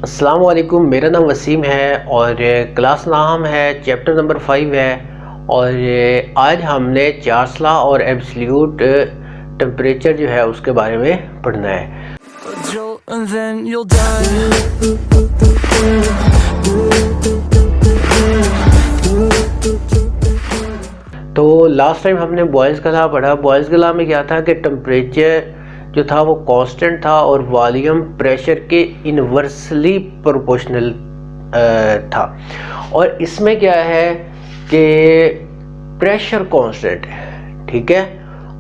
अस्सलाम वालेकुम, मेरा नाम वसीम है और क्लास नाम है चैप्टर नंबर 5 है। और आज हमने चार्ल्स लॉ और एब्सोल्यूट टेम्परेचर जो है उसके बारे में पढ़ना है। तो लास्ट टाइम हमने बॉयल्स का लॉ पढ़ा। बॉयल्स के लॉ में क्या था कि टेम्परेचर जो था वो कांस्टेंट था और वॉल्यूम प्रेशर के इन्वर्सली प्रोपोर्शनल था। और इसमें क्या है कि प्रेशर कांस्टेंट है, ठीक है,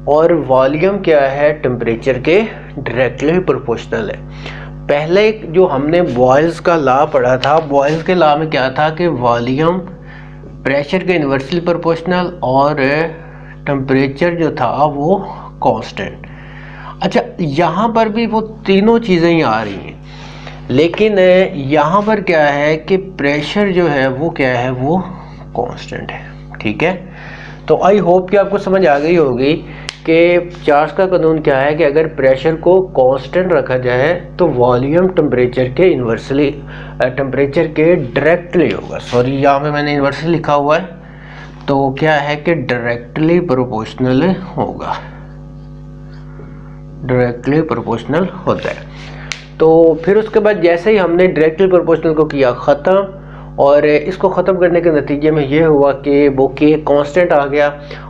और वॉल्यूम क्या है, टेम्परेचर के डायरेक्टली प्रोपोर्शनल है। पहले जो हमने बॉयल्स का लॉ पढ़ा था, बॉयल्स के लॉ में क्या था कि वॉल्यूम प्रेशर के इन्वर्सली प्रोपोर्शनल और टेम्परेचर जो था वो कांस्टेंट। अच्छा, यहाँ पर भी वो तीनों चीज़ें ही आ रही हैं, लेकिन यहाँ पर क्या है कि प्रेशर जो है वो क्या है, वो कांस्टेंट है, ठीक है। तो आई होप कि आपको समझ आ गई होगी कि चार्ल्स का कानून क्या है कि अगर प्रेशर को कांस्टेंट रखा जाए तो वॉल्यूम टेम्परेचर के इन्वर्सली टेम्परेचर के डायरेक्टली होगा। सॉरी, यहाँ पे मैंने इन्वर्सली लिखा हुआ है, तो क्या है कि डायरेक्टली प्रोपोर्शनल होगा, डायरेक्टली प्रोपोर्शनल होता है। तो फिर उसके बाद जैसे ही हमने डायरेक्टली प्रोपोर्शनल को किया ख़त्म, और इसको ख़त्म करने के नतीजे में ये हुआ कि वो के कांस्टेंट आ गया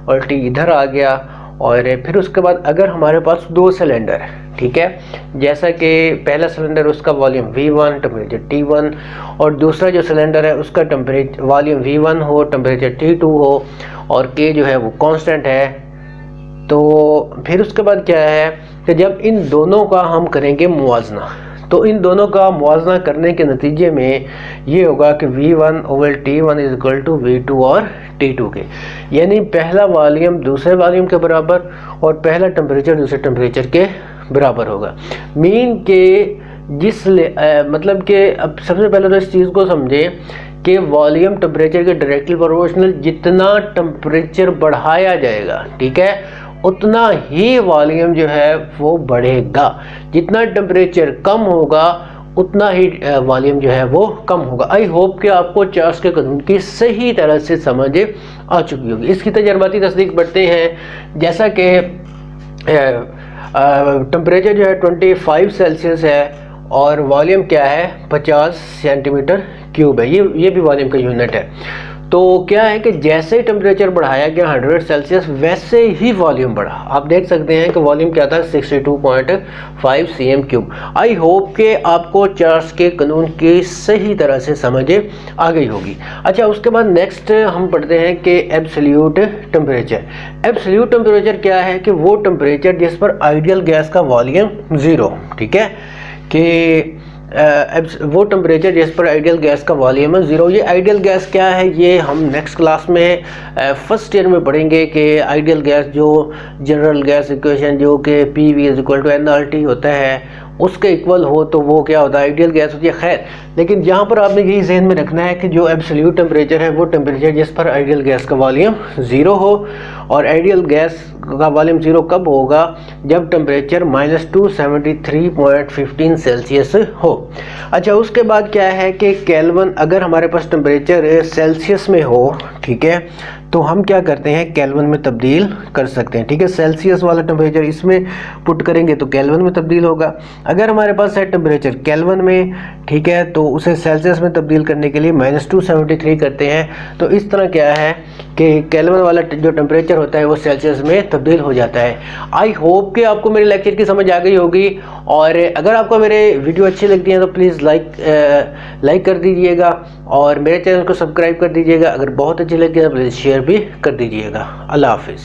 और टी इधर आ गया। और फिर उसके बाद अगर हमारे पास दो सिलेंडर है, ठीक है, जैसा कि पहला सिलेंडर उसका वॉल्यूम V1 टेम्परेचर T1 और दूसरा जो सिलेंडर है उसका टेम्परेचर वॉल्यूम V1 हो, टेम्परेचर T2 हो और K जो है वो कांस्टेंट है, तो फिर उसके बाद क्या है कि जब इन दोनों का हम करेंगे मुवाजना, तो इन दोनों का मुवाजना करने के नतीजे में ये होगा कि V1 over T1 is equal to V2 और T2 के, यानी पहला वॉल्यूम दूसरे वॉल्यूम के बराबर और पहला टेम्परेचर दूसरे टेम्परेचर के बराबर होगा। मीन के मतलब कि अब सबसे पहले तो इस चीज़ को समझें कि वॉल्यूम टेम्परेचर के डायरेक्टली प्रोपोर्शनल, जितना टेम्परेचर बढ़ाया जाएगा, ठीक है, उतना ही वॉल्यूम जो है वो बढ़ेगा। जितना टेम्परेचर कम होगा उतना ही वॉल्यूम जो है वो कम होगा। आई होप कि आपको चार्ल्स के कानून की सही तरह से समझ आ चुकी होगी। इसकी तजर्बाती तस्दीक बढ़ते हैं, जैसा कि टेम्परेचर जो है 25 सेल्सियस है और वॉल्यूम क्या है 50 सेंटीमीटर क्यूब है, ये भी वॉल्यूम का यूनिट है। तो क्या है कि जैसे ही टेम्परेचर बढ़ाया गया 100 सेल्सियस वैसे ही वॉल्यूम बढ़ा। आप देख सकते हैं कि वॉल्यूम क्या था 62.5 cm क्यूब। आई होप कि आपको चार्ल्स के कानून की सही तरह से समझ आ गई होगी। अच्छा, उसके बाद नेक्स्ट हम पढ़ते हैं कि एब्सोल्यूट टेम्परेचर। एब्सोल्यूट टेम्परेचर क्या है कि वो टेम्परेचर जिस पर आइडियल गैस का वॉल्यूम ज़ीरो, ठीक है, कि वो टेम्परेचर जिस पर आइडियल गैस का वॉल्यूम है ज़ीरो। ये आइडियल गैस क्या है, ये हम नेक्स्ट क्लास में फर्स्ट ईयर में पढ़ेंगे कि आइडियल गैस जो जनरल गैस इक्वेशन जो कि PV is equal to nRT होता है उसके इक्वल हो तो वो क्या होता है, आइडियल गैस होती है। खैर, लेकिन यहाँ पर आपने यही जहन में रखना है कि जो एब्सोल्यूट टेम्परेचर है वो टेम्परेचर जिस पर आइडियल गैस का वॉल्यूम ज़ीरो हो, और आइडियल गैस का वॉल्यूम ज़ीरो कब होगा, जब टेम्परेचर -273.15 सेल्सियस हो। अच्छा, उसके बाद क्या है कि केल्विन, अगर हमारे पास टेम्परेचर सेल्सियस में हो, ठीक है, तो हम क्या करते हैं केल्विन में तब्दील कर सकते हैं, ठीक है। सेल्सियस वाला टेम्परेचर इसमें पुट करेंगे तो केल्विन में तब्दील होगा। अगर हमारे पास है टेम्परेचर केल्विन में, ठीक है, तो उसे सेल्सियस में तब्दील करने के लिए -273 करते हैं। तो इस तरह क्या है कि केल्विन वाला जो टेम्परेचर होता है वो सेल्सियस में तब्दील हो जाता है। आई होप कि आपको मेरे लेक्चर की समझ आ गई होगी, और अगर आपको मेरे वीडियो अच्छी लगती हैं तो प्लीज़ लाइक कर दीजिएगा और मेरे चैनल को सब्सक्राइब कर दीजिएगा। अगर बहुत अच्छी लगी तो प्लीज़ शेयर भी कर दीजिएगा। अल्लाह हाफिज़।